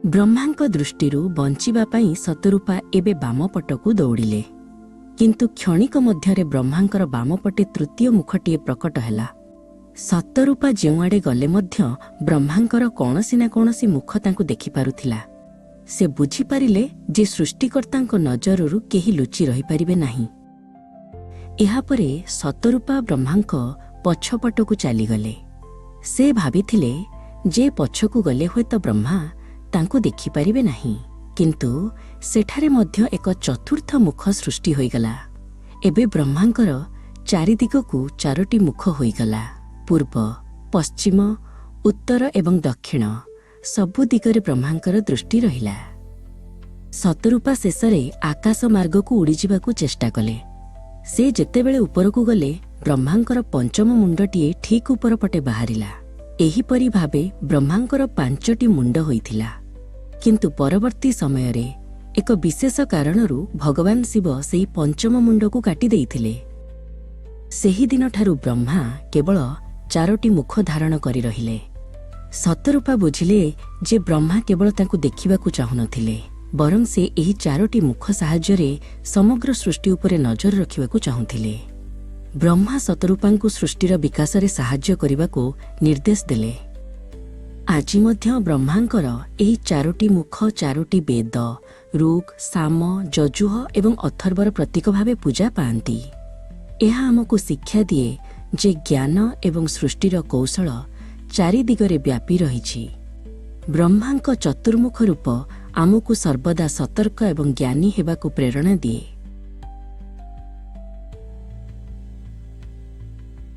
ବ୍ରହ୍ମାଙ୍କ ଦୃଷ୍ଟିରୁ ବଞ୍ଚିବା ପାଇଁ ଶତରୂପା ଏବେ ବାମପଟକୁ ଦୌଡ଼ିଲେ। କିନ୍ତୁ କ୍ଷଣିକ ମଧ୍ୟରେ ବ୍ରହ୍ମାଙ୍କର ବାମପଟେ ତୃତୀୟ ମୁଖଟିଏ ପ୍ରକଟ ହେଲା। ଶତରୂପା ଯେଉଁଆଡ଼େ ଗଲେ ମଧ୍ୟ ବ୍ରହ୍ମାଙ୍କର କୌଣସି ନା କୌଣସି ମୁଖ ତାଙ୍କୁ ଦେଖିପାରୁଥିଲା। ସେ ବୁଝିପାରିଲେ ଯେ ସୃଷ୍ଟିକର୍ତ୍ତାଙ୍କ ନଜରରୁ କେହି ଲୁଚି ରହିପାରିବେ ନାହିଁ। ଏହାପରେ ଶତରୂପା ବ୍ରହ୍ମାଙ୍କ ପଛପଟକୁ ଚାଲିଗଲେ। ସେ ଭାବିଥିଲେ ଯେ ପଛକୁ ଗଲେ ହୁଏତ ବ୍ରହ୍ମା ତାଙ୍କୁ ଦେଖିପାରିବେ ନାହିଁ, କିନ୍ତୁ ସେଠାରେ ମଧ୍ୟ ଏକ ଚତୁର୍ଥ ମୁଖ ସୃଷ୍ଟି ହୋଇଗଲା। ଏବେ ବ୍ରହ୍ମାଙ୍କର ଚାରିଦିଗକୁ ଚାରୋଟି ମୁଖ ହୋଇଗଲା। ପୂର୍ବ, ପଶ୍ଚିମ, ଉତ୍ତର ଏବଂ ଦକ୍ଷିଣ ସବୁ ଦିଗରେ ବ୍ରହ୍ମାଙ୍କର ଦୃଷ୍ଟି ରହିଲା। ଶତରୂପା ଶେଷରେ ଆକାଶ ମାର୍ଗକୁ ଉଡ଼ିଯିବାକୁ ଚେଷ୍ଟା କଲେ। ସେ ଯେତେବେଳେ ଉପରକୁ ଗଲେ ବ୍ରହ୍ମାଙ୍କର ପଞ୍ଚମ ମୁଣ୍ଡଟିଏ ଠିକ୍ ଉପର ପଟେ ବାହାରିଲା। ଏହିପରି ଭାବେ ବ୍ରହ୍ମାଙ୍କର 5ଟି ମୁଣ୍ଡ ହୋଇଥିଲା। କିନ୍ତୁ ପରବର୍ତ୍ତୀ ସମୟରେ ଏକ ବିଶେଷ କାରଣରୁ ଭଗବାନ ଶିବ ସେହି ପଞ୍ଚମ ମୁଣ୍ଡକୁ କାଟି ଦେଇଥିଲେ। ସେହିଦିନଠାରୁ ବ୍ରହ୍ମା କେବଳ 4ଟି ମୁଖ ଧାରଣ କରି ରହିଲେ। ଶତରୂପା ବୁଝିଲେ ଯେ ବ୍ରହ୍ମା କେବଳ ତାଙ୍କୁ ଦେଖିବାକୁ ଚାହୁଁନଥିଲେ, ବରଂ ସେ ଏହି 4ଟି ମୁଖ ସାହାଯ୍ୟରେ ସମଗ୍ର ସୃଷ୍ଟି ଉପରେ ନଜର ରଖିବାକୁ ଚାହୁଁଥିଲେ। ବ୍ରହ୍ମା ଶତରୂପାଙ୍କୁ ସୃଷ୍ଟିର ବିକାଶରେ ସାହାଯ୍ୟ କରିବାକୁ ନିର୍ଦ୍ଦେଶ ଦେଲେ। ଆଜି ମଧ୍ୟ ବ୍ରହ୍ମାଙ୍କର ଏହି 4ଟି ମୁଖ 4ଟି ବେଦ, ଋକ୍, ସାମ, ଯଜୁଃ ଏବଂ ଅଥର୍ବର ପ୍ରତୀକ ଭାବେ ପୂଜା ପାଆନ୍ତି। ଏହା ଆମକୁ ଶିକ୍ଷା ଦିଏ ଯେ ଜ୍ଞାନ ଏବଂ ସୃଷ୍ଟିର କୌଶଳ ଚାରିଦିଗରେ ବ୍ୟାପି ରହିଛି। ବ୍ରହ୍ମାଙ୍କ ଚତୁର୍ମୁଖ ରୂପ ଆମକୁ ସର୍ବଦା ସତର୍କ ଏବଂ ଜ୍ଞାନୀ ହେବାକୁ ପ୍ରେରଣା ଦିଏ।